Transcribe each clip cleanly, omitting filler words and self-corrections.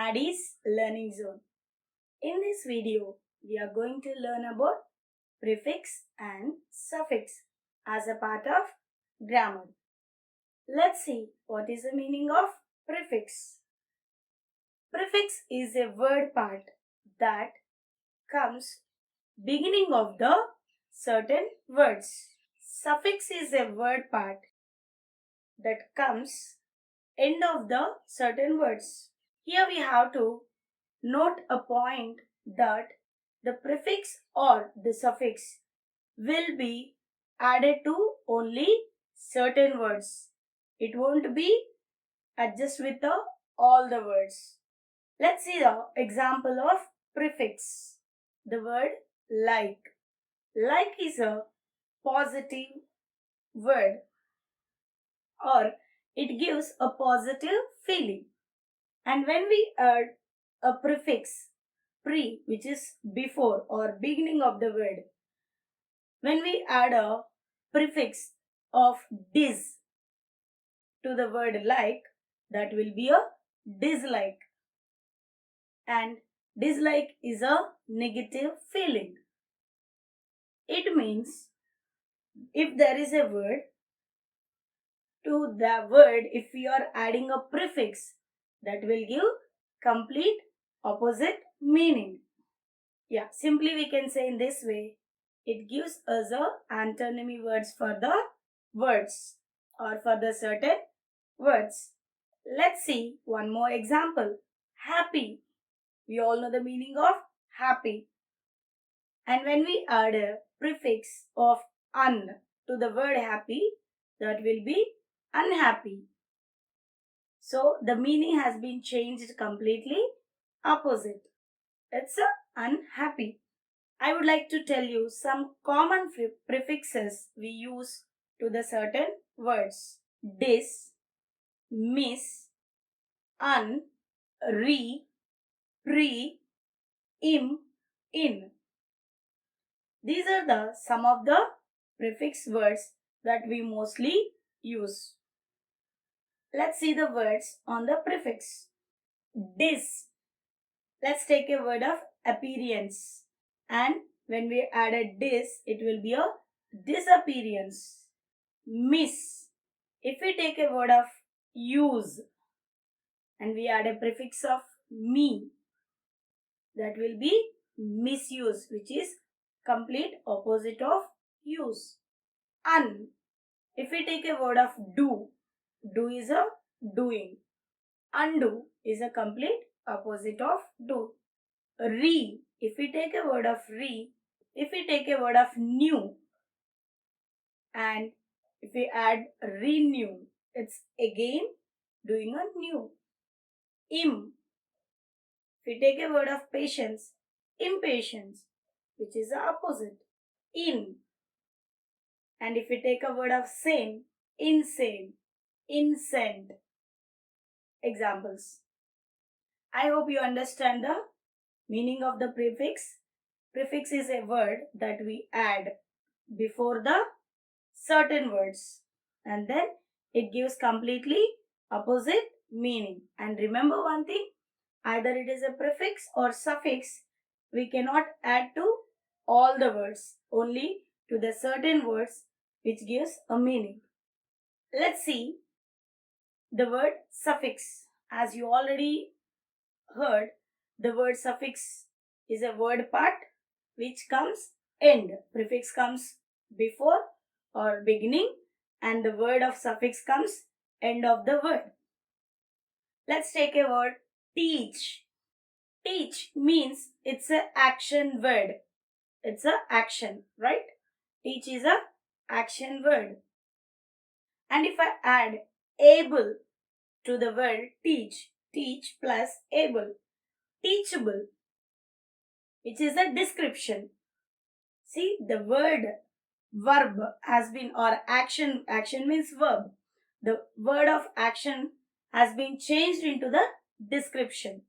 Maddie's Learning Zone. In this video, we are going to learn about prefix and suffix as a part of grammar. Let's see what is the meaning of prefix. Prefix is a word part that comes beginning of the certain words. Suffix is a word part that comes end of the certain words. Here we have to note a point that the prefix or the suffix will be added to only certain words. It won't be adjust with all the words. Let's see the example of prefix. The word like. Like is a positive word or it gives a positive feeling. And when we add a prefix pre, which is before or beginning of the word, when we add a prefix of dis to the word like, that will be a dislike. And dislike is a negative feeling. It means if there is a word, to the word, if we are adding a prefix, that will give complete opposite meaning. Yeah, simply we can say in this way, it gives us a antonymy words for the words or for the certain words. Let's see one more example. Happy. We all know the meaning of happy. And when we add a prefix of un to the word happy, that will be unhappy. So the meaning has been changed completely opposite. It's unhappy. I would like to tell you some common prefixes we use to the certain words. Dis, miss, un, re, pre, im, in. These are the some of the prefix words that we mostly use. Let's see the words on the prefix. Dis. Let's take a word of appearance. And when we added dis, it will be a disappearance. Miss. If we take a word of use and we add a prefix of me, that will be misuse, which is complete opposite of use. Un. If we take a word of do is a doing. Undo is a complete opposite of do. Re. If we take a word of re, if we take a word of new, and if we add renew, it's again doing a new. Im. If we take a word of patience, impatience, which is the opposite. In. And if we take a word of sane, insane, incensed. Examples. I hope you understand the meaning of the prefix. Prefix is a word that we add before the certain words and then it gives completely opposite meaning. And remember one thing, either it is a prefix or suffix, we cannot add to all the words, only to the certain words which gives a meaning. Let's see the word suffix. As you already heard, the word suffix is a word part which comes end. Prefix comes before or beginning and the word of suffix comes end of the word. Let's take a word teach. Teach means it's an action word. It's a action, right? Teach is a action word. And if I add able to the word teach, teach plus able, teachable, which is a description. See, the word verb has been, or action means verb. The word of action has been changed into the description.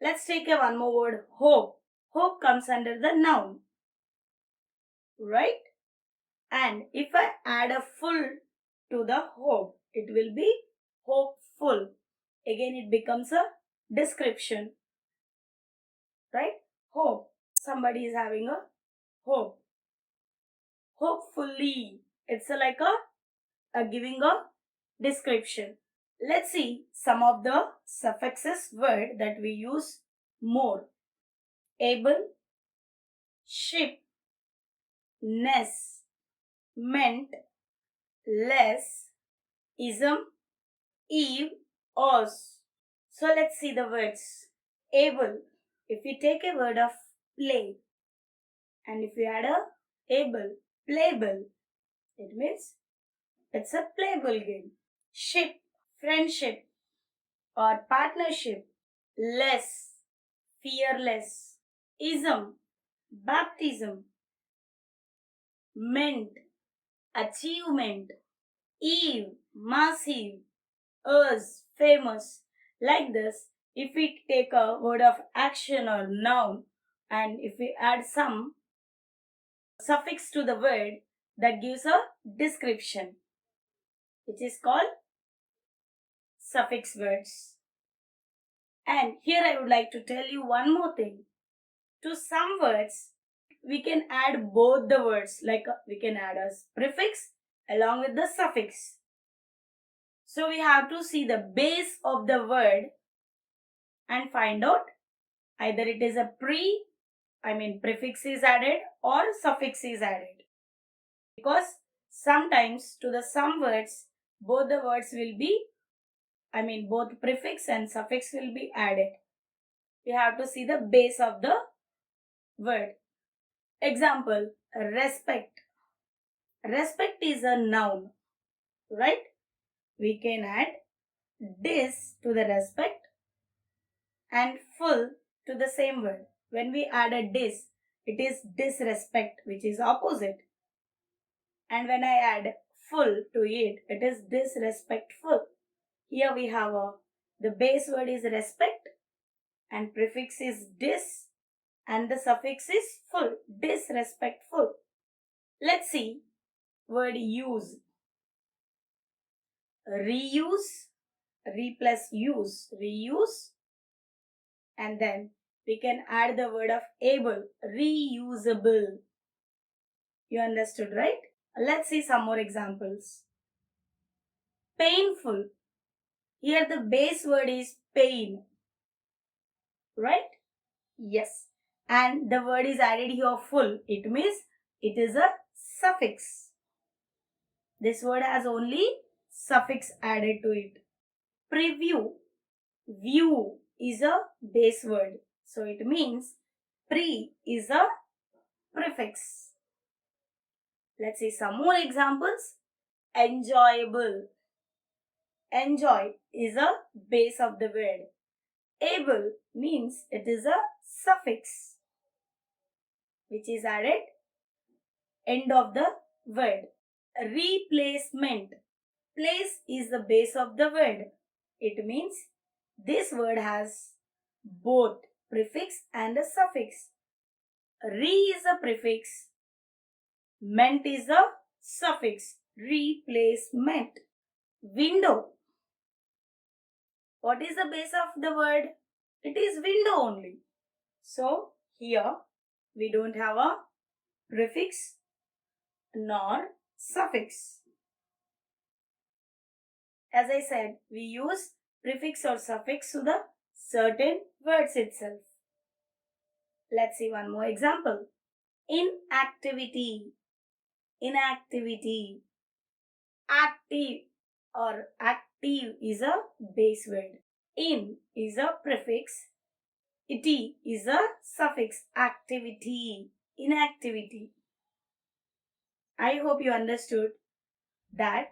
Let's take a one more word, hope. Hope comes under the noun, right? And if I add a full to the hope, it will be hopeful. Again, it becomes a description, right? Hope. Somebody is having a hope. Hopefully. It's like a giving a description. Let's see some of the suffixes word that we use more. Able, ship, ness, meant, less, ism, eve, os. So let's see the words. Able. If we take a word of play and if we add a able, playable, it means it's a playable game. Ship, friendship or partnership. Less, fearless. Ism, baptism. Meant, achievement. Eve, massive. Us, famous. Like this, if we take a word of action or noun and if we add some suffix to the word, that gives a description, which is called suffix words. And here I would like to tell you one more thing. To some words, we can add both the words, like we can add a prefix along with the suffix. So we have to see the base of the word and find out either it is a prefix is added or suffix is added. Because sometimes to the some words, both the words will be, both prefix and suffix will be added. We have to see the base of the word. Example, respect. Respect is a noun, right? We can add dis to the respect and full to the same word. When we add a dis, it is disrespect, which is opposite. And when I add full to it, it is disrespectful. Here we have the base word is respect and prefix is dis and the suffix is full, disrespectful. Let's see word use. Reuse, plus use, reuse. And then we can add the word of able, reusable. You understood, right? Let's see some more examples. Painful. Here the base word is pain, right? Yes. And the word is added here full. It means it is a suffix. This word has only suffix added to it. Preview. View is a base word. So it means pre is a prefix. Let's see some more examples. Enjoyable. Enjoy is a base of the word. Able means it is a suffix which is added end of the word. Replacement. Place is the base of the word. It means this word has both prefix and a suffix. Re is a prefix. Ment is a suffix. Replacement. Window. What is the base of the word? It is window only. So here we don't have a prefix nor suffix. As I said, we use prefix or suffix to the certain words itself. Let's see one more example. Inactivity. Inactivity. Active or active is a base word. In is a prefix. Ity is a suffix. Activity. Inactivity. I hope you understood that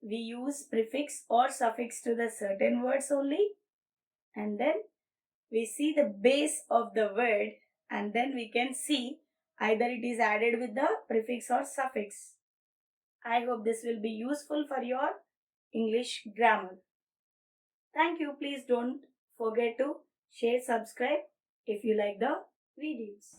we use prefix or suffix to the certain words only, and then we see the base of the word, and then we can see either it is added with the prefix or suffix. I hope this will be useful for your English grammar. Thank you. Please don't forget to share, subscribe if you like the videos.